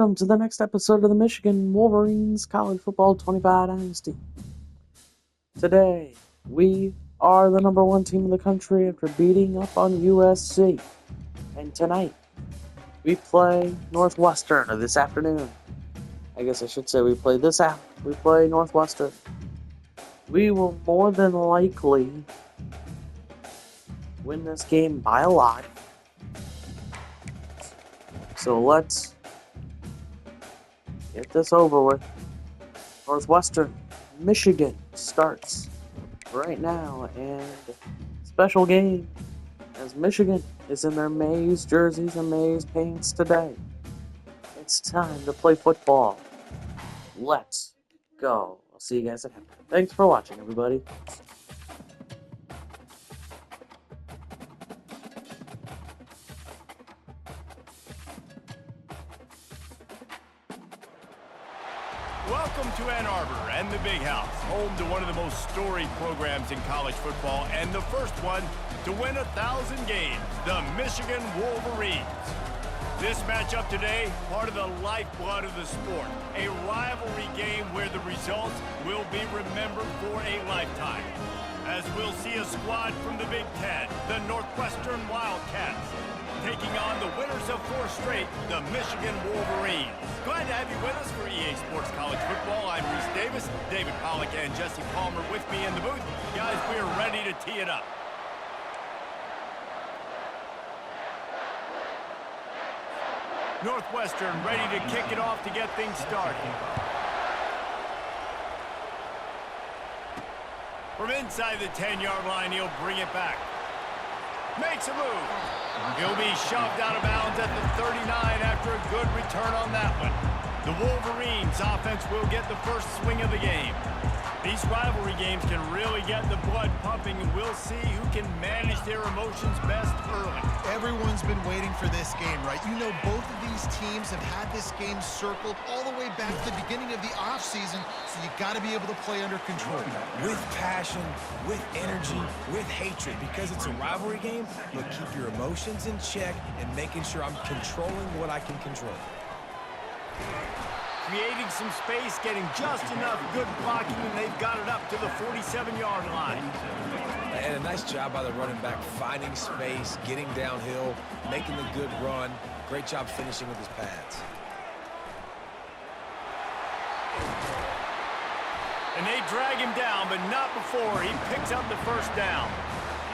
Welcome to the next episode of the Michigan Wolverines College Football 25 Dynasty. Today, we are the number one team in the country after beating up on USC. And tonight, we play Northwestern, or this afternoon. I guess I should say we play Northwestern. We will more than likely win this game by a lot. So let's get this over with. Northwestern, Michigan starts right now, and special game as Michigan is in their maize jerseys and maize pants today. It's time to play football. Let's go. I'll see you guys at halftime. Thanks for watching, everybody. Welcome to Ann Arbor and the Big House, home to one of the most storied programs in college football and the first one to win 1,000 games, the Michigan Wolverines. This matchup today, part of the lifeblood of the sport, a rivalry game where the results will be remembered for a lifetime. As we'll see a squad from the Big Ten, the Northwestern Wildcats, taking on the winners of 4 straight, the Michigan Wolverines. Glad to have you with us for EA Sports College Football. I'm Reese Davis, David Pollack and Jesse Palmer with me in the booth. Guys, we are ready to tee it up. Northwestern ready to kick it off to get things started. From inside the 10-yard line, he'll bring it back. Makes a move. He'll be shoved out of bounds at the 39 after a good return on that one. The Wolverines offense will get the first swing of the game. These rivalry games can really get the blood pumping, and we'll see who can manage their emotions best early. Everyone's been waiting for this game, right? You know, both of these teams have had this game circled all the way back to the beginning of the offseason, so you got to be able to play under control. With passion, with energy, with hatred, because it's a rivalry game, but keep your emotions in check and making sure I'm controlling what I can control. Creating some space, getting just enough good blocking, and they've got it up to the 47-yard line. And a nice job by the running back, finding space, getting downhill, making the good run. Great job finishing with his pads. And they drag him down, but not before he picks up the first down.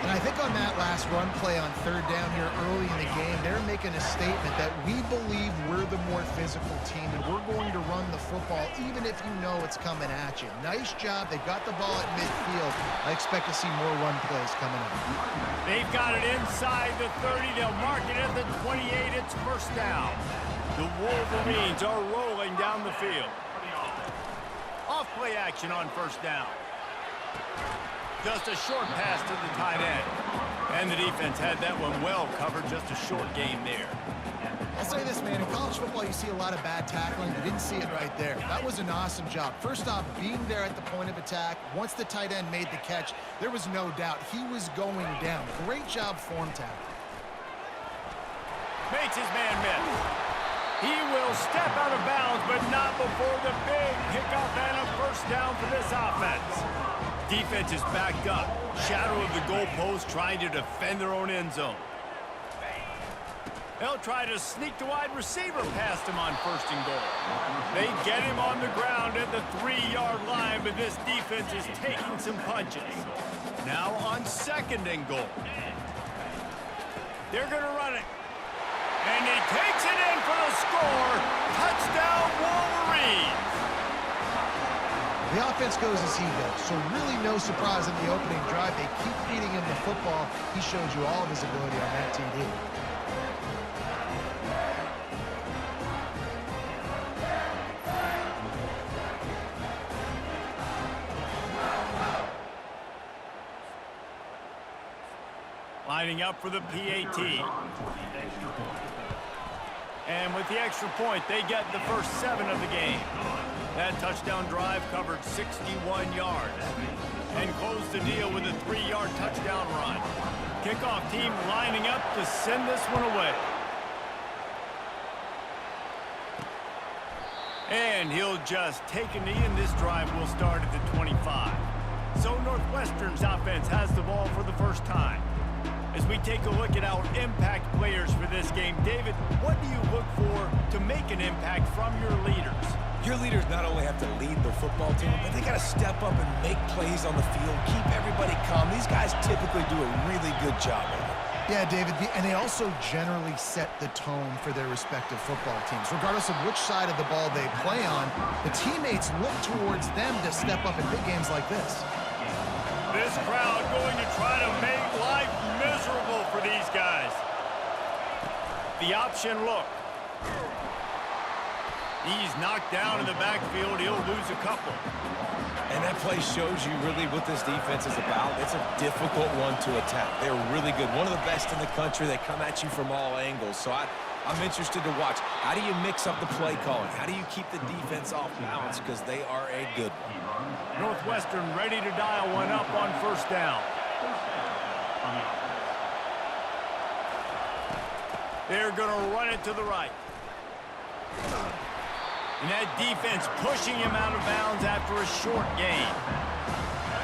And I think on that last run play on 3rd down here early in the game, they're making a statement that we believe we're the more physical team and we're going to run the football even if you know it's coming at you. Nice job. They got the ball at midfield. I expect to see more run plays coming up. They've got it inside the 30. They'll mark it at the 28. It's first down. The Wolverines are rolling down the field. Off play action on first down. Just a short pass to the tight end. And the defense had that one well covered, just a short gain there. I'll say this, man, in college football you see a lot of bad tackling. You didn't see it right there. That was an awesome job. First off, being there at the point of attack, once the tight end made the catch, there was no doubt he was going down. Great job form tackle. Makes his man miss. He will step out of bounds, but not before the big pickup and a first down for this offense. Defense is backed up. Shadow of the goalpost trying to defend their own end zone. They'll try to sneak the wide receiver past him on 1st and goal. They get him on the ground at the 3-yard line, but this defense is taking some punches. Now on 2nd and goal. They're going to run it. And he takes it in for the score. Touchdown, Wolverines. The offense goes as he goes, so really no surprise in the opening drive. They keep feeding him the football. He shows you all of his ability on that TD. Lining up for the PAT. And with the extra point, they get the first 7 of the game. That touchdown drive covered 61 yards and closed the deal with a 3-yard touchdown run. Kickoff team lining up to send this one away. And he'll just take a knee, and this drive will start at the 25. So Northwestern's offense has the ball for the first time. As we take a look at our impact players for this game, David, what do you look for to make an impact from your leaders? Your leaders not only have to lead the football team, but they got to step up and make plays on the field, keep everybody calm. These guys typically do a really good job of it. Yeah, David, and they also generally set the tone for their respective football teams. Regardless of which side of the ball they play on, the teammates look towards them to step up in big games like this. This crowd going to try to make life miserable for these guys. The option look. He's knocked down in the backfield. He'll lose a couple. And that play shows you really what this defense is about. It's a difficult one to attack. They're really good. One of the best in the country. They come at you from all angles. So I'm interested to watch. How do you mix up the play calling? How do you keep the defense off balance? Because they are a good one. Northwestern ready to dial one up on first down. They're going to run it to the right. And that defense pushing him out of bounds after a short gain.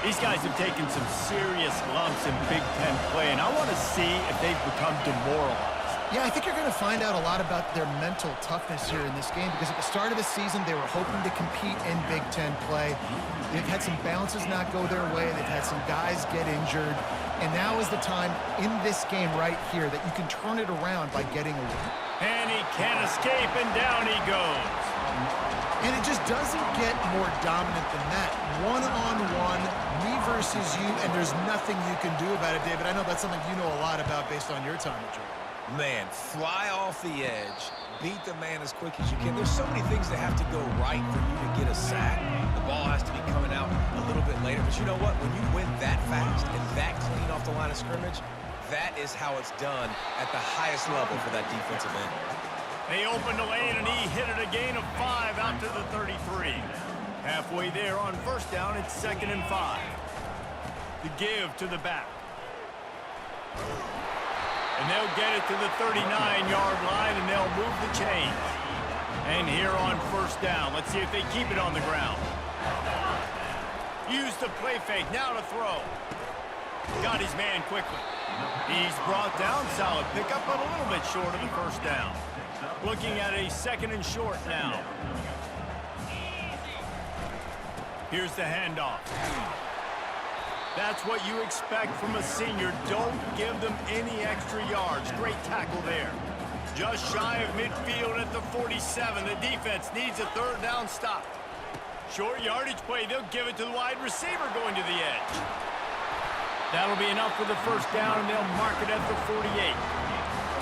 These guys have taken some serious lumps in Big Ten play, and I want to see if they've become demoralized. Yeah, I think you're going to find out a lot about their mental toughness here in this game because at the start of the season, they were hoping to compete in Big Ten play. They've had some bounces not go their way. They've had some guys get injured. And now is the time in this game right here that you can turn it around by getting a win. And he can't escape, and down he goes. And it just doesn't get more dominant than that. One-on-one, me versus you, and there's nothing you can do about it, David. I know that's something you know a lot about based on your time at Georgia. Man, fly off the edge, beat the man as quick as you can. There's so many things that have to go right for you to get a sack. The ball has to be coming out a little bit later. But you know what? When you win that fast and that clean off the line of scrimmage, that is how it's done at the highest level for that defensive end. They opened the lane, and he hit it a gain of 5 out to the 33. Halfway there on first down, it's 2nd and 5. The give to the back. And they'll get it to the 39-yard line, and they'll move the chains. And here on first down, let's see if they keep it on the ground. Use the play fake, now to throw. Got his man quickly. He's brought down, solid pickup, but a little bit short of the first down. Looking at a 2nd and short now. Here's the handoff. That's what you expect from a senior. Don't give them any extra yards. Great tackle there. Just shy of midfield at the 47. The defense needs a 3rd down stop. Short yardage play. They'll give it to the wide receiver going to the edge. That'll be enough for the first down, and they'll mark it at the 48.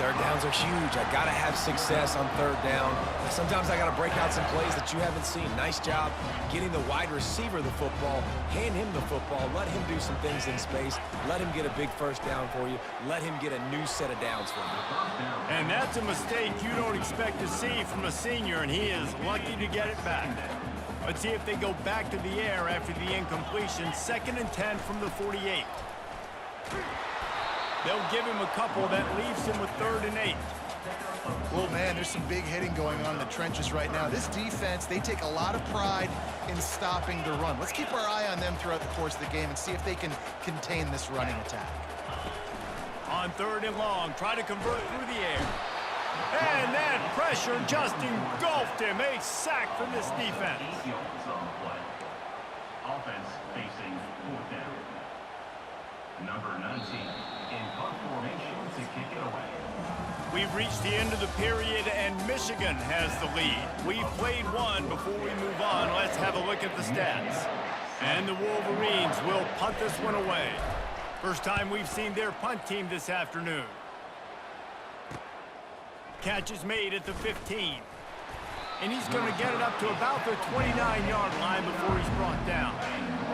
3rd downs are huge. I got to have success on 3rd down. Sometimes I got to break out some plays that you haven't seen. Nice job getting the wide receiver the football. Hand him the football. Let him do some things in space. Let him get a big first down for you. Let him get a new set of downs for you. And that's a mistake you don't expect to see from a senior, and he is lucky to get it back. Let's see if they go back to the air after the incompletion. 2nd and 10 from the 48. They'll give him a couple. That leaves him with 3rd and 8. Well, man, there's some big hitting going on in the trenches right now. This defense, they take a lot of pride in stopping the run. Let's keep our eye on them throughout the course of the game and see if they can contain this running attack. On 3rd and long, try to convert through the air. And that pressure just engulfed him. A sack from this defense. Offense facing 4th down. Number 19 in punt formation to kick it away. We've reached the end of the period, and Michigan has the lead. We've played one. Before we move on, let's have a look at the stats. And the Wolverines will punt this one away. First time we've seen their punt team this afternoon. Catch is made at the 15. And he's going to get it up to about the 29-yard line before he's brought down.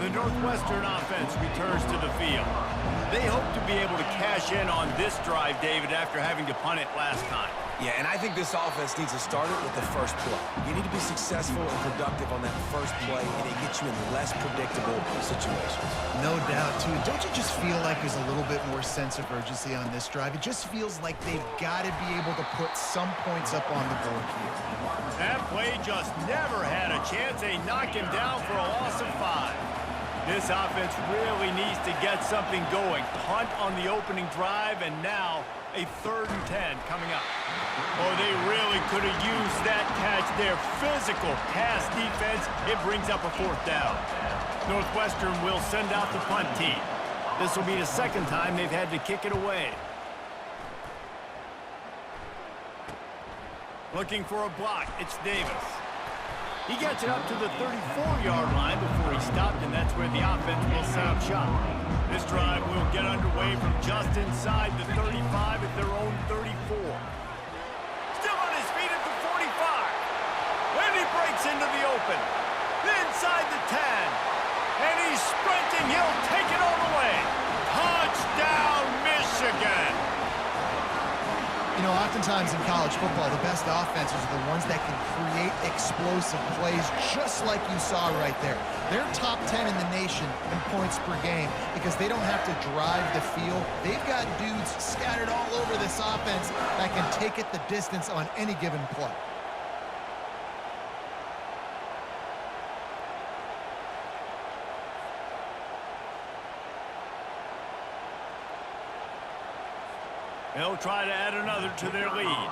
The Northwestern offense returns to the field. They hope to be able to cash in on this drive, David, after having to punt it last time. Yeah, and I think this offense needs to start it with the first play. You need to be successful and productive on that first play, and it gets you in less predictable situations. No doubt, too. Don't you just feel like there's a little bit more sense of urgency on this drive? It just feels like they've got to be able to put some points up on the board here. That play just never had a chance. They knock him down for a loss of 5. This offense really needs to get something going. Punt on the opening drive, and now a 3rd and 10 coming up. Oh, they really could have used that catch there. Physical pass defense. It brings up a 4th down. Northwestern will send out the punt team. This will be the 2nd time they've had to kick it away. Looking for a block. It's Davis. He gets it up to the 34-yard line before he stopped, and that's where the offense will set up shop. This drive will get underway from just inside the 35 at their own 34. Still on his feet at the 45. And he breaks into the open. Inside the 10. And he's sprinting. He'll take it all the way. Touchdown, Michigan. You know, oftentimes in college football, the best offenses are the ones that can create explosive plays, just like you saw right there. They're top 10 in the nation in points per game because they don't have to drive the field. They've got dudes scattered all over this offense that can take it the distance on any given play. They'll try to add another to their lead.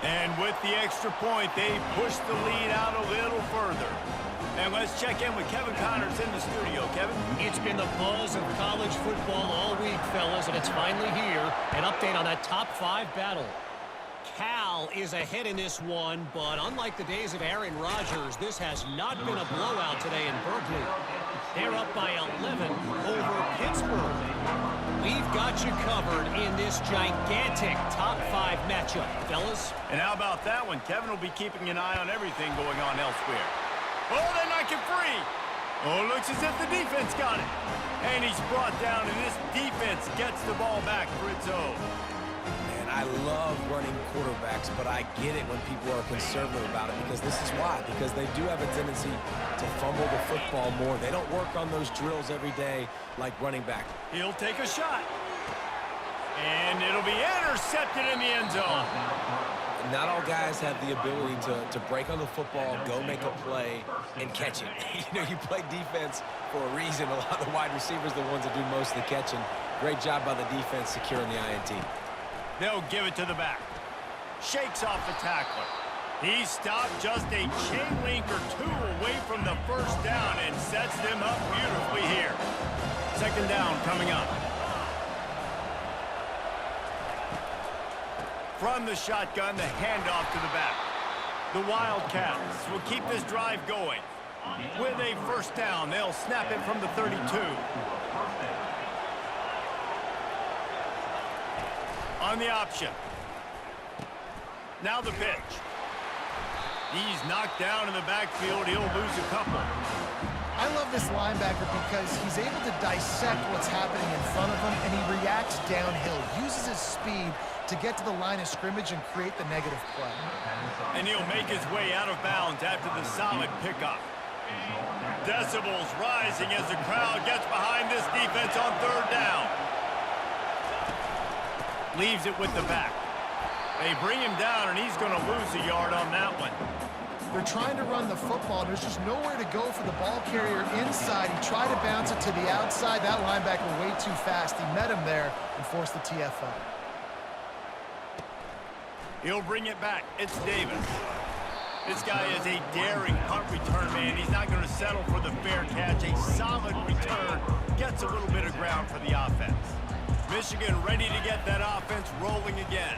And with the extra point, they push the lead out a little further. And let's check in with Kevin Connors in the studio. Kevin? It's been the buzz of college football all week, fellas, and it's finally here. An update on that top 5 battle. Cal is ahead in this one, but unlike the days of Aaron Rodgers, this has not been a blowout today in Berkeley. They're up by 11 over Pittsburgh. We've got you covered in this gigantic top 5 matchup, fellas. And how about that one? Kevin will be keeping an eye on everything going on elsewhere. Oh, they knock it free. Oh, looks as if the defense got it. And he's brought down, and this defense gets the ball back for its own. Man, I love running quarterbacks, but I get it when people are conservative about it because this is why. Because they do have a tendency to fumble the football more. They don't work on those drills every day like running back. He'll take a shot. And it'll be intercepted in the end zone. Not all guys have the ability to break on the football, go make a play, and catch it. You know, you play defense for a reason. A lot of the wide receivers are the ones that do most of the catching. Great job by the defense securing the INT. They'll give it to the back. Shakes off the tackler. He stopped just a chain link or 2 away from the first down and sets them up beautifully here. 2nd down coming up. From the shotgun, the handoff to the back. The Wildcats will keep this drive going. With a 1st down, they'll snap it from the 32. On the option. Now the pitch. He's knocked down in the backfield. He'll lose a couple. I love this linebacker because he's able to dissect what's happening in front of him, and he reacts downhill, uses his speed to get to the line of scrimmage and create the negative play. And he'll make his way out of bounds after the solid pickup. Decibels rising as the crowd gets behind this defense on 3rd down. Leaves it with the back. They bring him down, and he's going to lose a yard on that one. They're trying to run the football. There's just nowhere to go for the ball carrier inside. He tried to bounce it to the outside. That linebacker way too fast. He met him there and forced the TFL. He'll bring it back. It's Davis. This guy is a daring punt return man. He's not going to settle for the fair catch. A solid return gets a little bit of ground for the offense. Michigan ready to get that offense rolling again.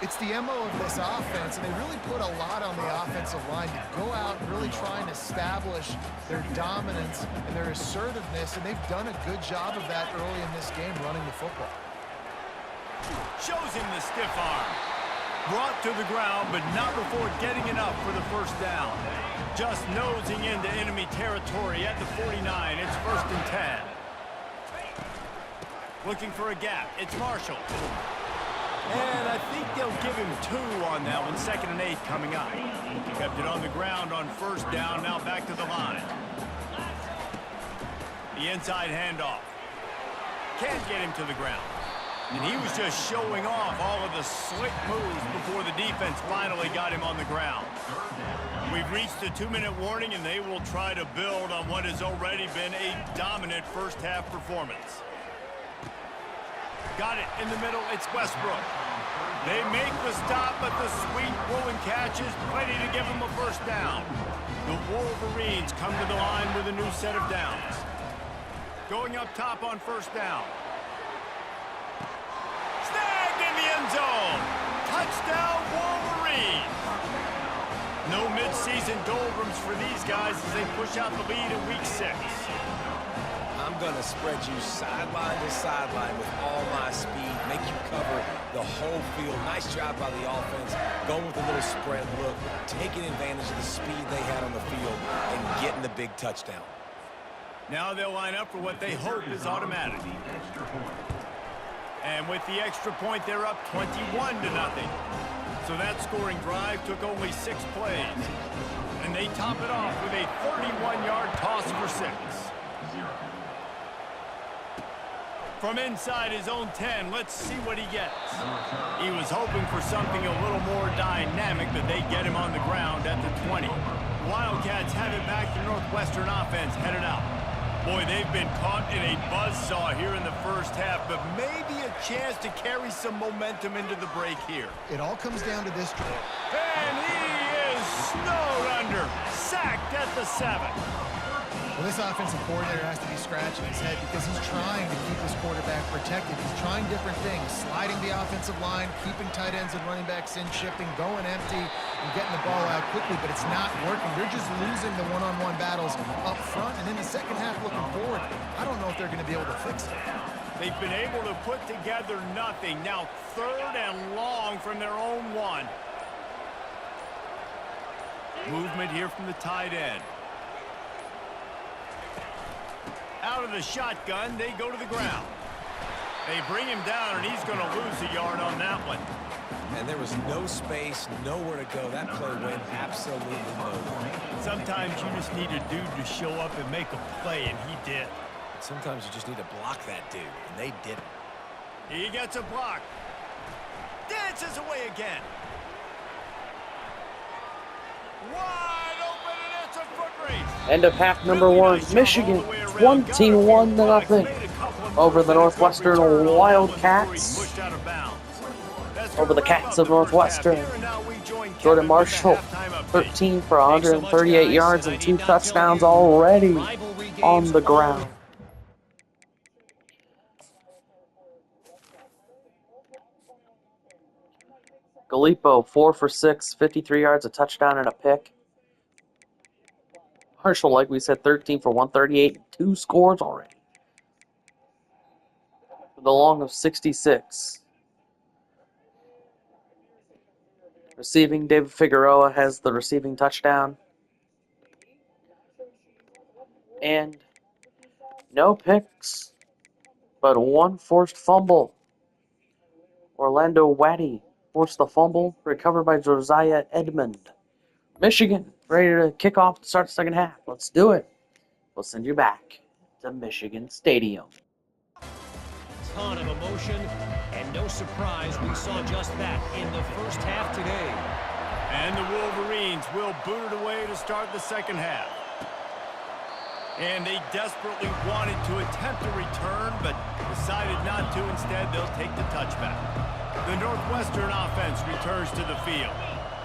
It's the MO of this offense, and they really put a lot on the offensive line to go out and really try and establish their dominance and their assertiveness, and they've done a good job of that early in this game running the football. Shows him the stiff arm. Brought to the ground, but not before getting enough for the 1st down. Just nosing into enemy territory at the 49. It's 1st and 10. Looking for a gap. It's Marshall. And I think they'll give him 2 on that one. 2nd and 8 coming up. Kept it on the ground on 1st down. Now back to the line. The inside handoff. Can't get him to the ground. And he was just showing off all of the slick moves before the defense finally got him on the ground. We've reached the 2-minute warning, and they will try to build on what has already been a dominant first-half performance. Got it in the middle. It's Westbrook. They make the stop, but the sweet rolling catch is plenty to give them a 1st down. The Wolverines come to the line with a new set of downs. Going up top on 1st down. Snagged in the end zone. Touchdown, Wolverines. No midseason doldrums for these guys as they push out the lead in week 6. I'm going to spread you sideline to sideline with all my speed, make you cover the whole field. Nice job by the offense, going with a little spread look, taking advantage of the speed they had on the field and getting the big touchdown. Now they'll line up for what they hope is automatic. And with the extra point, they're up 21-0. So that scoring drive took only 6 plays. And they top it off with a 31-yard toss for 6. From inside his own 10, let's see what he gets. He was hoping for something a little more dynamic, but they get him on the ground at the 20. Wildcats have it back to Northwestern offense headed out. Boy, they've been caught in a buzzsaw here in the first half, but maybe a chance to carry some momentum into the break here. It all comes down to this drive. And he is snowed under, sacked at the 7. Well, this offensive coordinator has to be scratching his head because he's trying to keep his quarterback protected. He's trying different things, sliding the offensive line, keeping tight ends and running backs in, shipping, going empty, and getting the ball out quickly, but it's not working. They're just losing the one-on-one battles up front, and in the second half looking forward, I don't know if they're going to be able to fix it. They've been able to put together nothing. Now 3rd and long from their own 1. Movement here from the tight end. Out of the shotgun, they go to the ground. They bring him down, and he's going to lose a yard on that one. And there was no space, nowhere to go. That play went absolutely nowhere. Sometimes you just need a dude to show up and make a play, and he did. Sometimes you just need to block that dude, and they didn't. He gets a block. Dances away again. Wide open, and it's a foot race. End of half number 1. Michigan 21-0 over the Northwestern Wildcats. Over the Cats of Northwestern. Jordan Marshall, 13 for 138 yards and 2 touchdowns already on the ground. Gallipo, 4 for 6, 53 yards, a touchdown, and a pick. Marshall, like we said, 13 for 138, 2 scores already. With a long of 66. Receiving, David Figueroa has the receiving touchdown. And no picks, but 1 forced fumble. Orlando Waddy forced the fumble, recovered by Josiah Edmond. Michigan, ready to kick off to start the second half. Let's do it. We'll send you back to Michigan Stadium. Ton of emotion, and no surprise we saw just that in the first half today. And the Wolverines will boot it away to start the second half. And they desperately wanted to attempt a return, but decided not to. Instead, they'll take the touchback. The Northwestern offense returns to the field.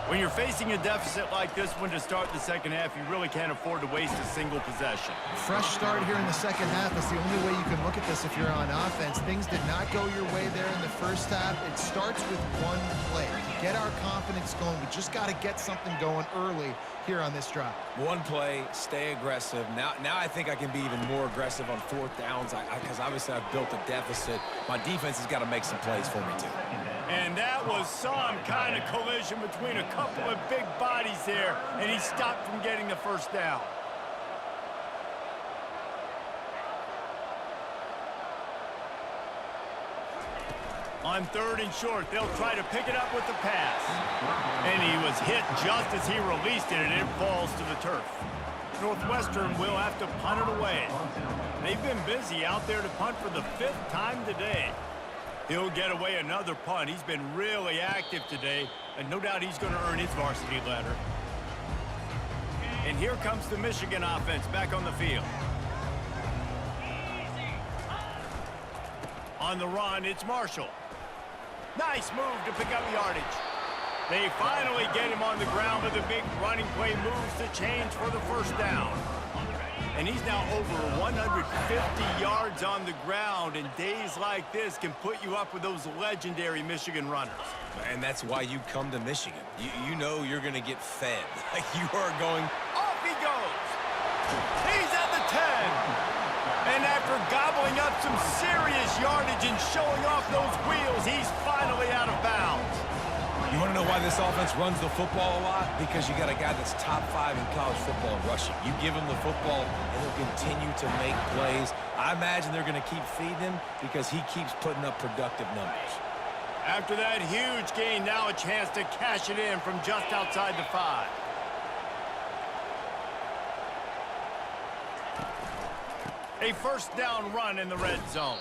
When you're facing a deficit like this one to start the second half, you really can't afford to waste a single possession. Fresh start here in the second half. That's the only way you can look at this if you're on offense. Things did not go your way there in the first half. It starts with 1 play. To get our confidence going, we just got to get something going early here on this drive. 1 play, stay aggressive. Now I think I can be even more aggressive on 4th downs because obviously I've built a deficit. My defense has got to make some plays for me too. And that was some kind of collision between a couple of big bodies there, and he stopped from getting the first down. On 3rd and short, they'll try to pick it up with the pass. And he was hit just as he released it, and it falls to the turf. Northwestern will have to punt it away. They've been busy out there to punt for the 5th time today. He'll get away another punt. He's been really active today, and no doubt he's going to earn his varsity letter. And here comes the Michigan offense back on the field. On the run, it's Marshall. Nice move to pick up yardage. They finally get him on the ground, but the big running play moves the chains for the 1st down. And he's now over 150 yards on the ground, and days like this can put you up with those legendary Michigan runners. And that's why you come to Michigan. You know you're going to get fed. You are going... Off he goes. He's at the 10. And after gobbling up some serious yardage and showing off those wheels, he's finally out of bounds. You want to know why this offense runs the football a lot? Because you got a guy that's top 5 in college football in rushing. You give him the football, and he'll continue to make plays. I imagine they're going to keep feeding him because he keeps putting up productive numbers. After that huge gain, now a chance to cash it in from just outside the 5. A 1st down run in the red zone.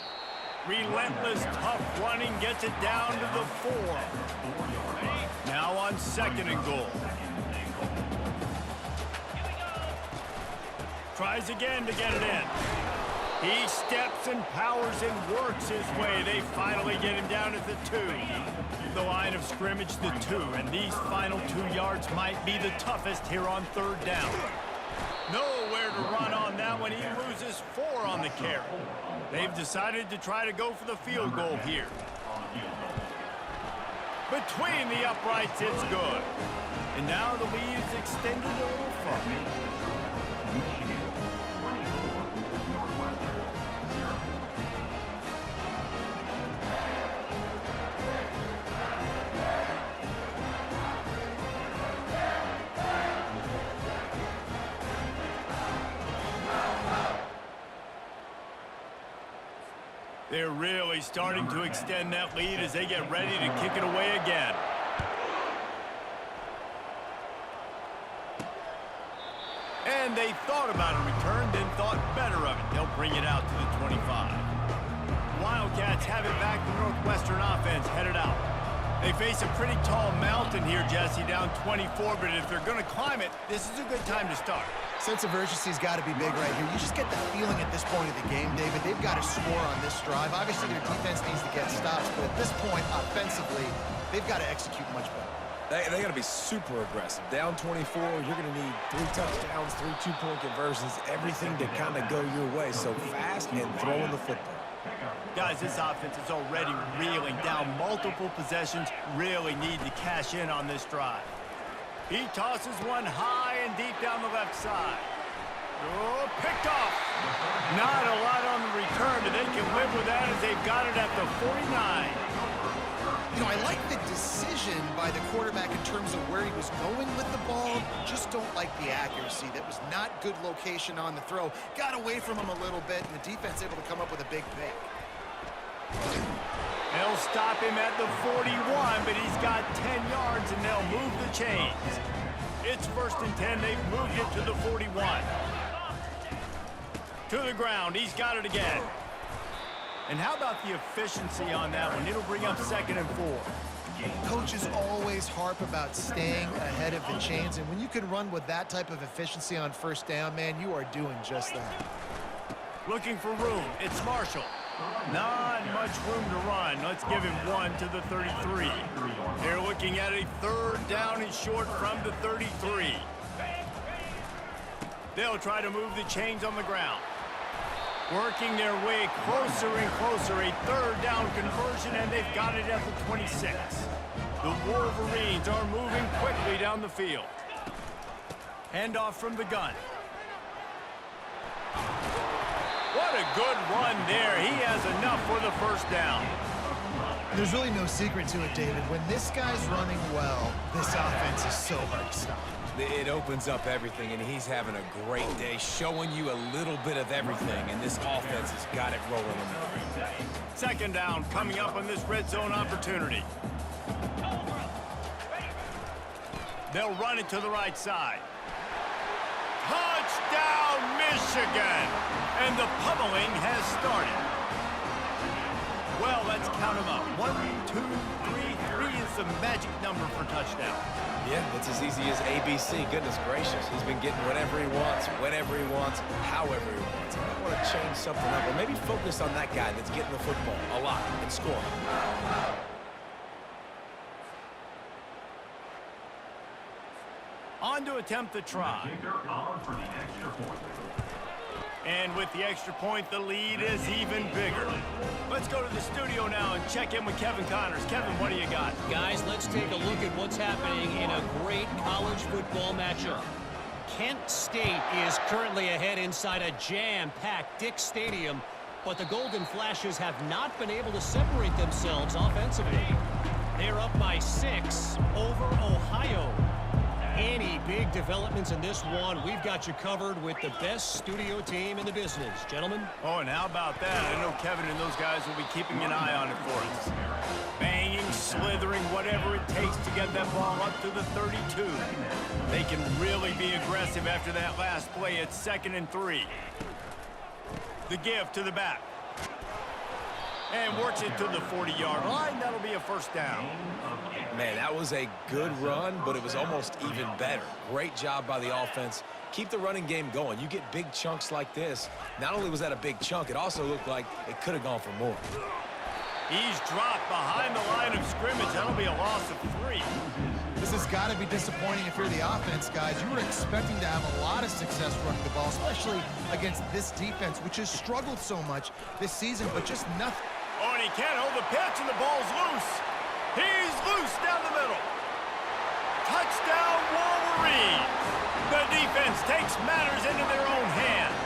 Relentless, tough running gets it down to the 4. Now on 2nd and goal. Tries again to get it in. He steps and powers and works his way. They finally get him down at the 2. The line of scrimmage, the 2. And these final 2 yards might be the toughest here on 3rd down. Nowhere to run on that one. He loses 4 on the carry. They've decided to try to go for the field goal here. Between the uprights, it's good. And now the lead is extended a little further. They're really starting to extend that lead as they get ready to kick it away again. And they thought about a return, then thought better of it. They'll bring it out to the 25. Wildcats have it back. The Northwestern offense headed out. They face a pretty tall mountain here, Jesse, down 24, but if they're going to climb it, this is a good time to start. Sense of urgency's got to be big right here. You just get that feeling at this point of the game, David. They've got to score on this drive. Obviously, their defense needs to get stops, but at this point, offensively, they've got to execute much better. They got to be super aggressive. Down 24, you're going to need 3 touchdowns, 3 two-point conversions, everything to kind of go your way. So fast and throwing the football. Guys, this offense is already reeling down multiple possessions. Really need to cash in on this drive. He tosses one high and deep down the left side. Oh, picked off. Not a lot on the return, but they can live with that as they've got it at the 49. You know, I like the decision by the quarterback in terms of where he was going with the ball. Just don't like the accuracy. That was not good location on the throw. Got away from him a little bit, and the defense able to come up with a big pick. They'll stop him at the 41, but he's got 10 yards, and they'll move the chains. It's 1st and 10. They've moved it to the 41. To the ground. He's got it again. And how about the efficiency on that one? It'll bring up 2nd and 4. Coaches always harp about staying ahead of the chains, and when you can run with that type of efficiency on 1st down, man, you are doing just that. Looking for room. It's Marshall. Not much room to run. Let's give him 1 to the 33. They're looking at a 3rd down and short from the 33. They'll try to move the chains on the ground. Working their way closer and closer. A 3rd down conversion, and they've got it at the 26. The Wolverines are moving quickly down the field. Handoff from the gun. What a good run there. He has enough for the 1st down. There's really no secret to it, David. When this guy's running well, this offense is so hard to stop. It opens up everything, and he's having a great day, showing you a little bit of everything, and this offense has got it rolling in the field. Second down coming up on this red zone opportunity. They'll run it to the right side. Touchdown, Michigan! And the pummeling has started. Well, let's count them up. 1, 2, 3. 3 is the magic number for touchdown. Yeah, it's as easy as ABC. Goodness gracious. He's been getting whatever he wants, whenever he wants, however he wants. I want to change something up, or maybe focus on that guy that's getting the football a lot and scoring. On to attempt the try. And with the extra point, the lead is even bigger. Let's go to the studio now and check in with Kevin Connors. Kevin, what do you got? Guys, let's take a look at what's happening in a great college football matchup. Kent State is currently ahead inside a jam-packed Dick's Stadium, but the Golden Flashes have not been able to separate themselves offensively. They're up by 6 over Ohio. Any big developments in this one, we've got you covered with the best studio team in the business. Gentlemen? Oh, and how about that? I know Kevin and those guys will be keeping an eye on it for us. Banging, slithering, whatever it takes to get that ball up to the 32. They can really be aggressive after that last play. It's 2nd and 3. The give to the back. And works it to the 40-yard line. That'll be a first down. Man, that was a good run, but it was almost even better. Great job by the offense. Keep the running game going. You get big chunks like this. Not only was that a big chunk, it also looked like it could have gone for more. He's dropped behind the line of scrimmage. That'll be a loss of 3. This has got to be disappointing if you're the offense, guys. You were expecting to have a lot of success running the ball, especially against this defense, which has struggled so much this season, but just nothing. Oh, and he can't hold the pitch, and the ball's loose. He's loose down the middle. Touchdown, Wolverines. The defense takes matters into their own hands.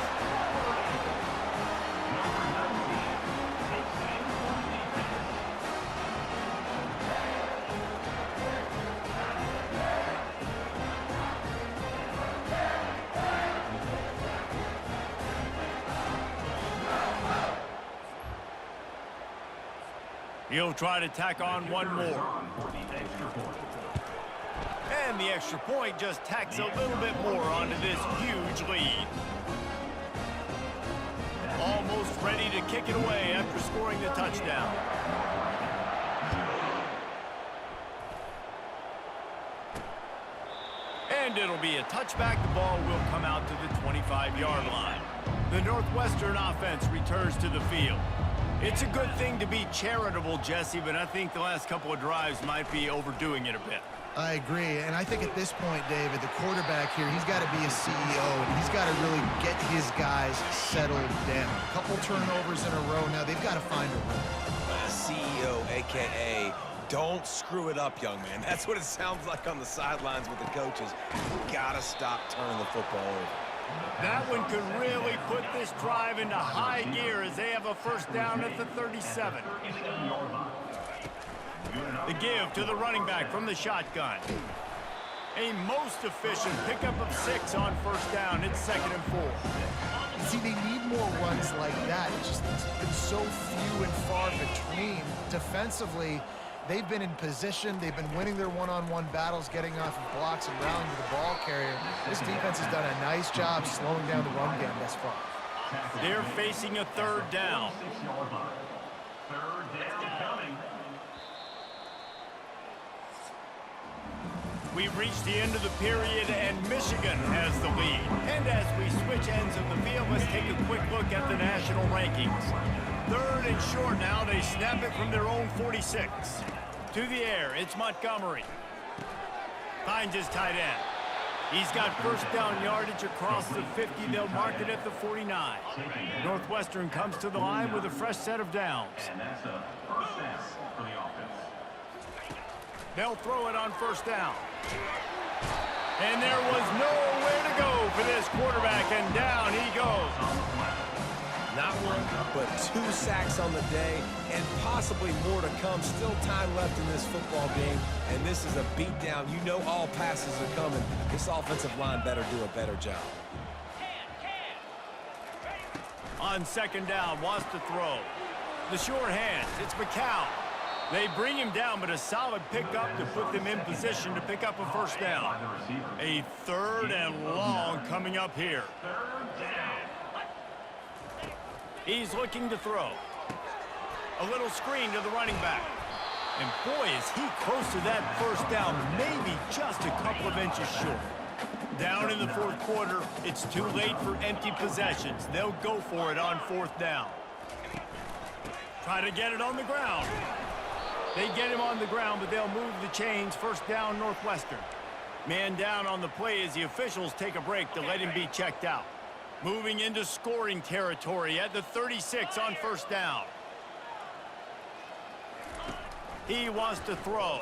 He'll try to tack on one more. And the extra point just tacks a little bit more onto this huge lead. Almost ready to kick it away after scoring the touchdown. And it'll be a touchback. The ball will come out to the 25-yard line. The Northwestern offense returns to the field. It's a good thing to be charitable, Jesse, but I think the last couple of drives might be overdoing it a bit. I agree, and I think at this point, David, the quarterback here, he's got to be a CEO, and he's got to really get his guys settled down. A couple turnovers in a row now. They've got to find a rhythm. CEO, a.k.a. don't screw it up, young man. That's what it sounds like on the sidelines with the coaches. You got to stop turning the football over. That one could really put this drive into high gear as they have a first down at the 37. The give to the running back from the shotgun. A most efficient pickup of 6 on first down. It's 2nd and 4. See, they need more runs like that. It's been so few and far between. Defensively, they've been in position. They've been winning their one-on-one battles, getting off of blocks and rallying to the ball carrier. This defense has done a nice job slowing down the run game thus far. They're facing a 3rd down. We've reached the end of the period, and Michigan has the lead. And as we switch ends of the field, let's take a quick look at the national rankings. 3rd and short now. They snap it from their own 46. To the air, it's Montgomery. Finds his tight end. He's got first down yardage across the 50. They'll mark it at the 49. Northwestern comes to the line with a fresh set of downs. And that's a first down for the offense. They'll throw it on first down. And there was nowhere to go for this quarterback, and down he goes. Not one, but 2 sacks on the day, and possibly more to come. Still time left in this football game, and this is a beatdown. You know all passes are coming. This offensive line better do a better job. On second down, wants to throw. The short hands, it's McCown. They bring him down, but a solid pickup to put them in position to pick up a first down. A 3rd and long coming up here. He's looking to throw. A little screen to the running back. And boy, is he close to that first down, maybe just a couple of inches short. Down in the 4th quarter, it's too late for empty possessions. They'll go for it on 4th down. Try to get it on the ground. They get him on the ground, but they'll move the chains. First down, Northwestern. Man down on the play as the officials take a break to let him be checked out. Moving into scoring territory at the 36 on first down. He wants to throw.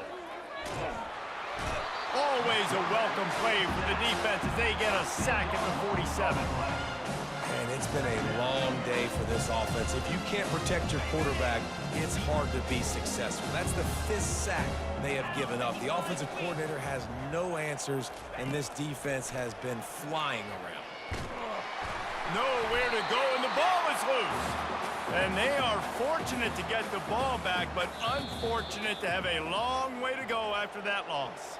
Always a welcome play for the defense as they get a sack at the 47. And it's been a long day for this offense. If you can't protect your quarterback, it's hard to be successful. That's the 5th sack they have given up. The offensive coordinator has no answers, and this defense has been flying around. Nowhere to go, and the ball is loose. And they are fortunate to get the ball back, but unfortunate to have a long way to go after that loss.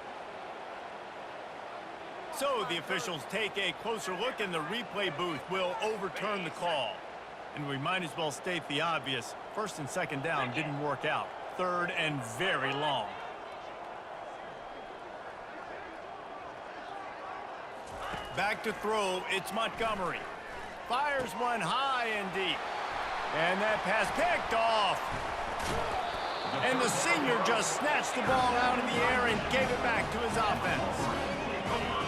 So the officials take a closer look, and the replay booth will overturn the call. And we might as well state the obvious. First and second down didn't work out. 3rd and very long. Back to throw, it's Montgomery. Fires one high and deep. And that pass picked off. And the senior just snatched the ball out in the air and gave it back to his offense.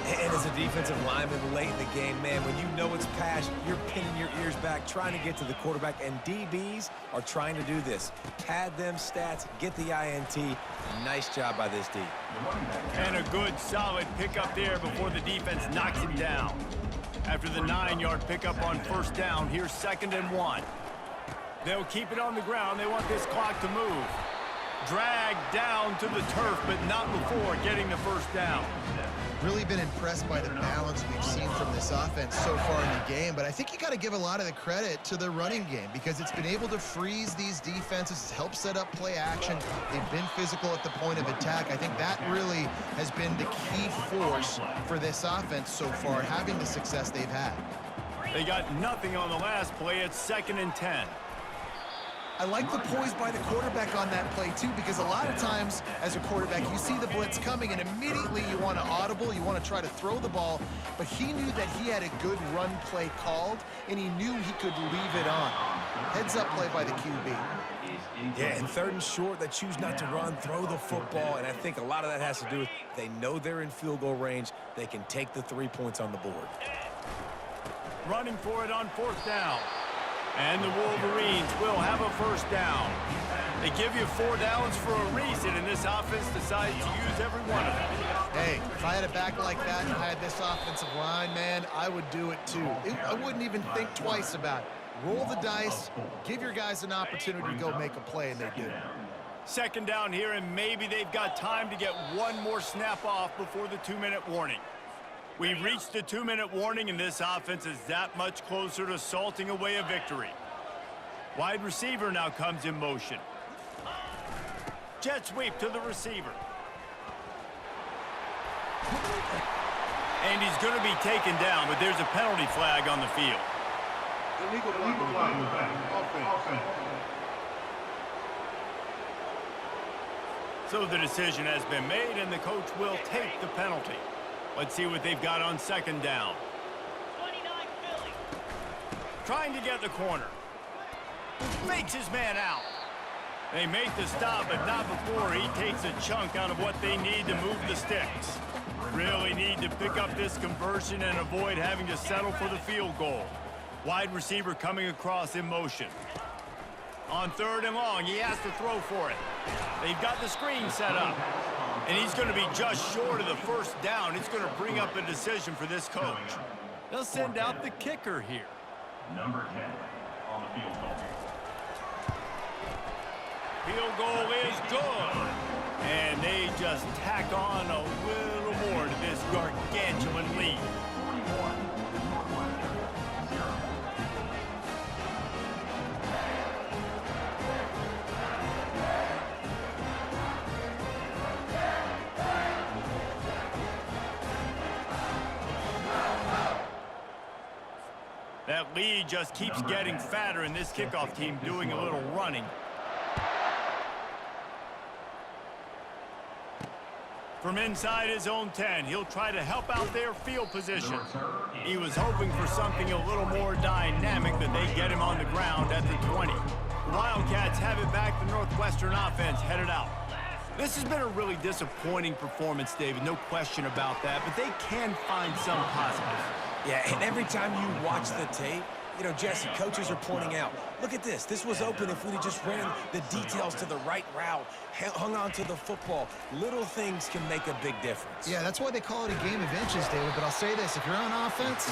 And as a defensive lineman late in the game, man, when you know it's pass, you're pinning your ears back, trying to get to the quarterback, and DBs are trying to do this. Pad them stats, get the INT. Nice job by this D. And a good, solid pickup there before the defense knocks him down. After the 9-yard pickup on first down, here's 2nd and 1. They'll keep it on the ground. They want this clock to move. Dragged down to the turf, but not before getting the first down. Really been impressed by the balance we've seen from this offense so far in the game, but I think you got to give a lot of the credit to the running game because it's been able to freeze these defenses, help set up play action. They've been physical at the point of attack. I think that really has been the key force for this offense so far, having the success they've had. They got nothing on the last play. It's 2nd and 10. I like the poise by the quarterback on that play, too, because a lot of times as a quarterback, you see the blitz coming, and immediately you want to audible, you want to try to throw the ball, but he knew that he had a good run play called, and he knew he could leave it on. Heads-up play by the QB. Yeah, and 3rd and short, they choose not to run, throw the football, and I think a lot of that has to do with they know they're in field goal range. They can take the 3 points on the board. Running for it on 4th down. And the Wolverines will have a first down. They give you 4 downs for a reason, and this offense decides to use every one of them. Hey, if I had a back like that and I had this offensive line, man, I would do it too. I wouldn't even think twice about it. Roll the dice, give your guys an opportunity to go make a play, and they do. 2nd down here, and maybe they've got time to get one more snap off before the 2-minute warning. We've reached the 2-minute warning, and this offense is that much closer to salting away a victory. Wide receiver now comes in motion. Jet sweep to the receiver. And he's going to be taken down, but there's a penalty flag on the field. Illegal flag. Offense. So the decision has been made, and the coach will take the penalty. Let's see what they've got on 2nd down. 29 Philly. Trying to get the corner. Fakes his man out. They make the stop, but not before he takes a chunk out of what they need to move the sticks. Really need to pick up this conversion and avoid having to settle for the field goal. Wide receiver coming across in motion. On 3rd and long, he has to throw for it. They've got the screen set up. And he's going to be just short of the first down. It's going to bring up a decision for this coach. They'll send out the kicker here. Number 10. on the field goal. Field goal is good. And they just tack on a little more to this gargantuan lead. 41, Northwestern, 0. That lead just keeps getting fatter, and this kickoff team doing a little running. From inside his own 10, he'll try to help out their field position. He was hoping for something a little more dynamic, that they get him on the ground at the 20. The Wildcats have it back. The Northwestern offense headed out. This has been a really disappointing performance, David, no question about that, but they can find some positives. Yeah, and every time you watch the tape, you know, Jesse, coaches are pointing out, look at this. This was open if we just ran the details to the right route, hung on to the football. Little things can make a big difference. Yeah, that's why they call it a game of inches, David. But I'll say this, if you're on offense,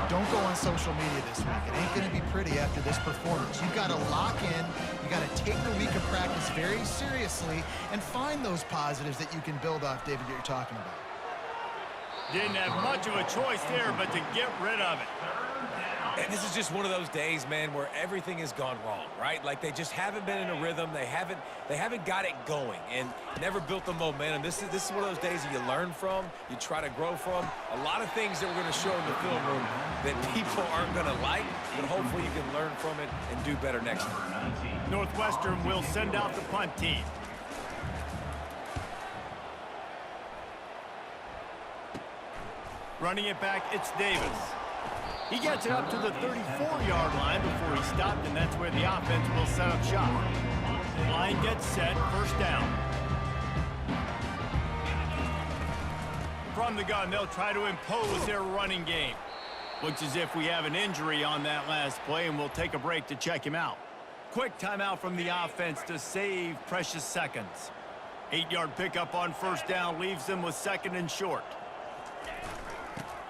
don't go on social media this week. It ain't going to be pretty after this performance. You've got to lock in. You got to take the week of practice very seriously and find those positives that you can build off, David, that you're talking about. Didn't have much of a choice there, but to get rid of it. And this is just one of those days, man, where everything has gone wrong, right? Like they just haven't been in a rhythm. They haven't got it going and never built the momentum. This is one of those days that you learn from, you try to grow from. A lot of things that we're going to show in the film room that people aren't going to like, but hopefully you can learn from it and do better next time. Northwestern will send out the punt team. Running it back, it's Davis. He gets it up to the 34-yard line before he stopped, and that's where the offense will set up shop. Line gets set, first down. From the gun, they'll try to impose their running game. Looks as if we have an injury on that last play, and we'll take a break to check him out. Quick timeout from the offense to save precious seconds. 8-yard pickup on first down leaves them with second and short.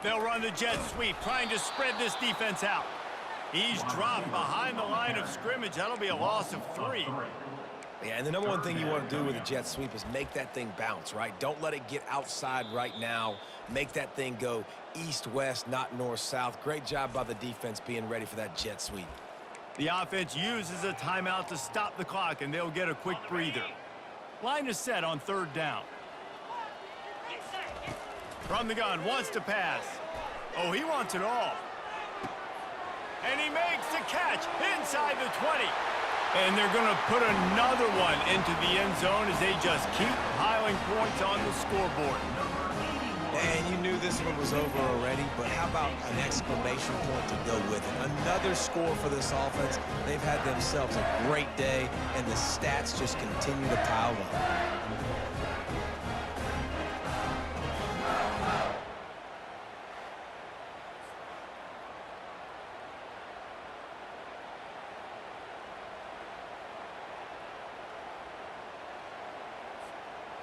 They'll run the jet sweep, trying to spread this defense out. He's dropped behind the line of scrimmage. That'll be a loss of 3. Yeah, and the number one thing you want to do with a jet sweep is make that thing bounce, right? Don't let it get outside right now. Make that thing go east-west, not north-south. Great job by the defense being ready for that jet sweep. The offense uses a timeout to stop the clock, and they'll get a quick breather. Line is set on third down. From the gun, wants to pass. Oh, he wants it all. And he makes the catch inside the 20. And they're going to put another one into the end zone as they just keep piling points on the scoreboard. And you knew this one was over already, but how about an exclamation point to go with it? Another score for this offense. They've had themselves a great day, and the stats just continue to pile up.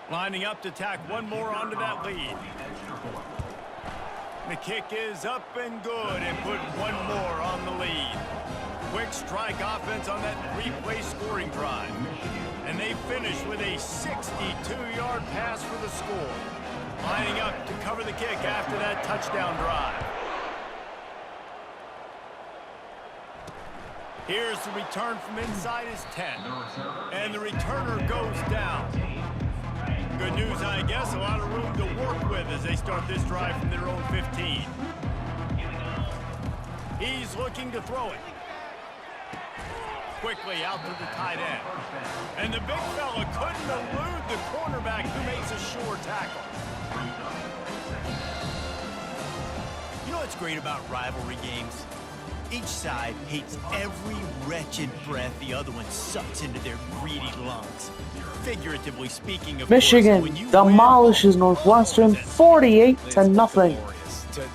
Lining up to tack one more onto that lead. The kick is up and good, and put one more on the lead. Quick strike offense on that 3-play scoring drive. And they finish with a 62-yard pass for the score. Lining up to cover the kick after that touchdown drive. Here's the return from inside his 10. And the returner goes down. Good news, I guess, a lot of room to work with as they start this drive from their own 15. He's looking to throw it. Quickly out to the tight end. And the big fella couldn't elude the cornerback who makes a sure tackle. You know what's great about rivalry games? Each side hates every wretched breath the other one sucks into their greedy lungs. Figuratively speaking, of Michigan course, when you demolishes Northwestern 48-0.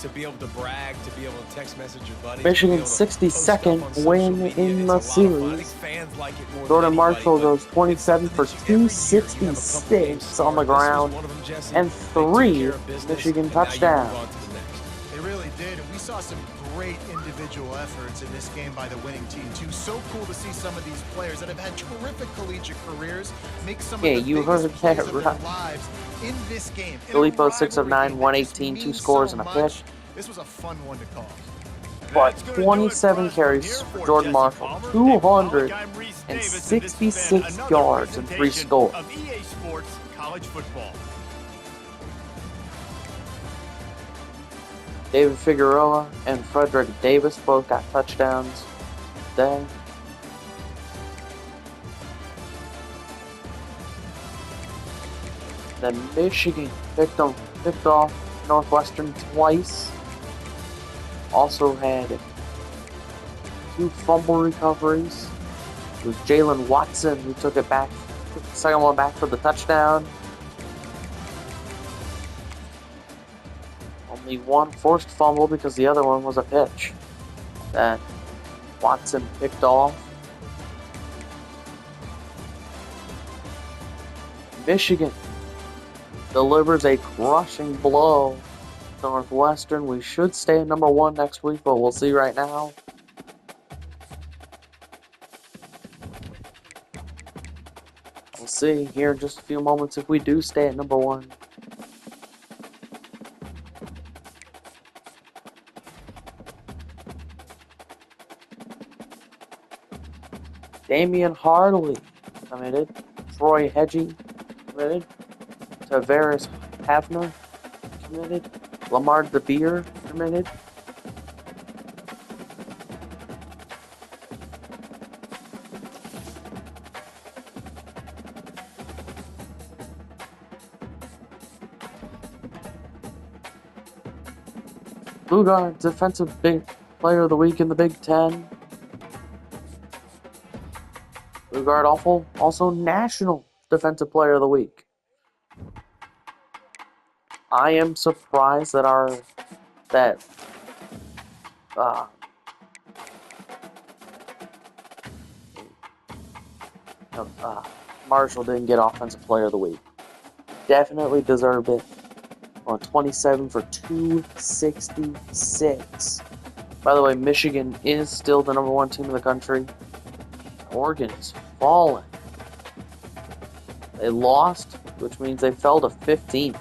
To be able to brag, to be able to text message your buddies. Michigan's 62nd win in the series. Jordan Marshall goes 27 for 266 on the ground and 3 Michigan touchdowns. They really did, and we saw some great individual efforts in this game by the winning team, too. So cool to see some of these players that have had terrific collegiate careers make some of the you biggest heard plays that of their right. lives in this game. Filippo 6 of 9, 118, 2 scores and a pick. This was a fun one to call. But That's gonna do it 27 for us from carries here for for Jordan Jesse Marshall, Palmer, Dave Pollock, I'm Reese Davis, and this has been 266 another yards and 3 presentation scores. of EA Sports College Football. David Figueroa and Frederick Davis both got touchdowns today. Then Michigan picked off Northwestern twice. Also had 2 fumble recoveries. It was Jalen Watson who took the second one back for the touchdown. Only 1 forced fumble because the other one was a pitch that Watson picked off. Michigan delivers a crushing blow to Northwestern. We should stay at number 1 next week, but we'll see right now. We'll see here in just a few moments if we do stay at number 1. Damian Harley committed. Troy Hedgie committed. Tavares Havner committed. Lamar DeBeer committed. Lugar, defensive player of the week in the Big Ten. Lugard also National Defensive Player of the Week. I am surprised that Marshall didn't get Offensive Player of the Week. Definitely deserved it. On 27 for 266. By the way, Michigan is still the number 1 team in the country. Oregon is falling. They lost, which means they fell to 15th.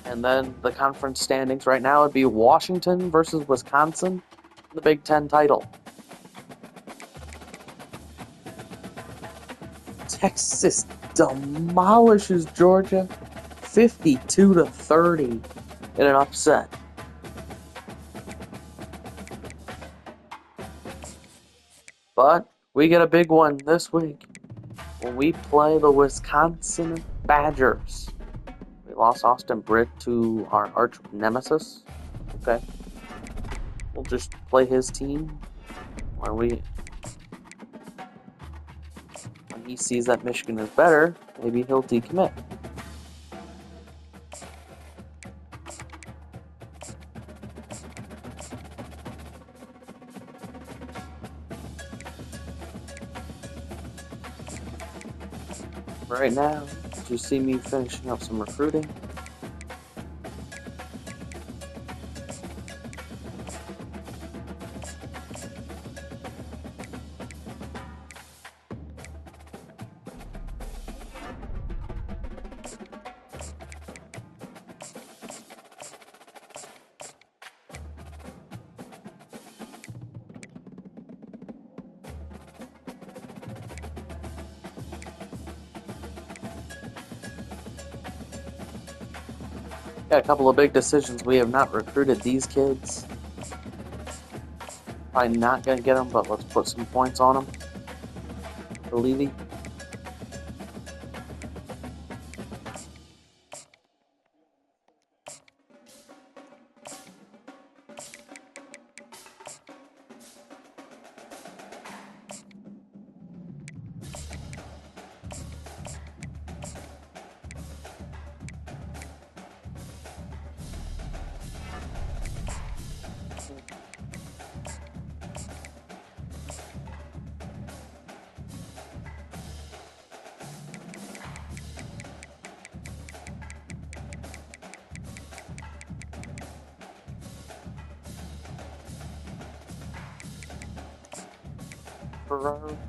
And then the conference standings right now would be Washington versus Wisconsin, the Big Ten title. Texas demolishes Georgia 52-30 in an upset. But we get a big one this week when we play the Wisconsin Badgers. We lost Austin Britt to our arch nemesis. Okay. We'll just play his team when he sees that Michigan is better, maybe he'll decommit. Right now, you see me finishing up some recruiting. Got a couple of big decisions. We have not recruited these kids. Probably not going to get them, but let's put some points on them. For Levy.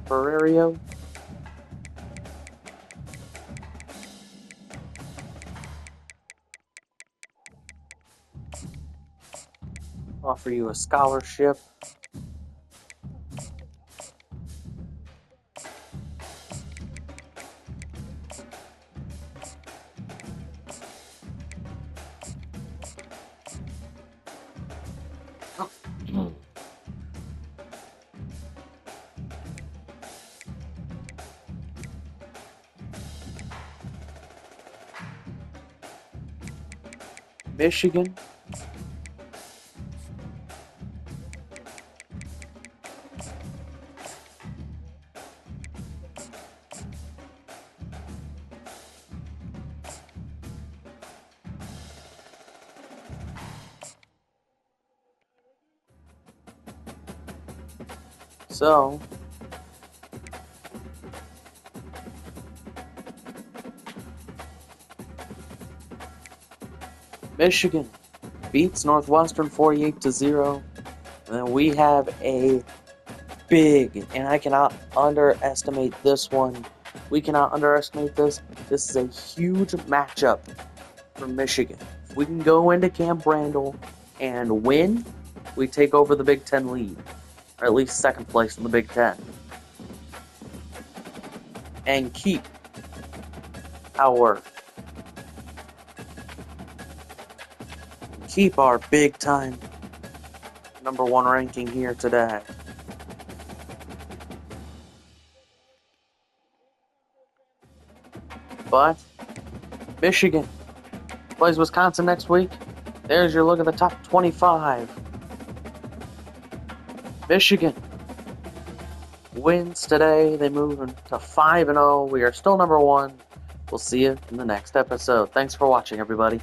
Ferrario. Offer you a scholarship. Michigan. So, Michigan beats Northwestern 48-0. And then we have a big, and I cannot underestimate this one. We cannot underestimate this. This is a huge matchup for Michigan. If we can go into Camp Randall and win, we take over the Big Ten lead. Or at least second place in the Big Ten. And keep our big time number one ranking here today. But Michigan plays Wisconsin next week. There's your look at the top 25. Michigan wins today. They move to 5-0. We are still number one. We'll see you in the next episode. Thanks for watching, everybody.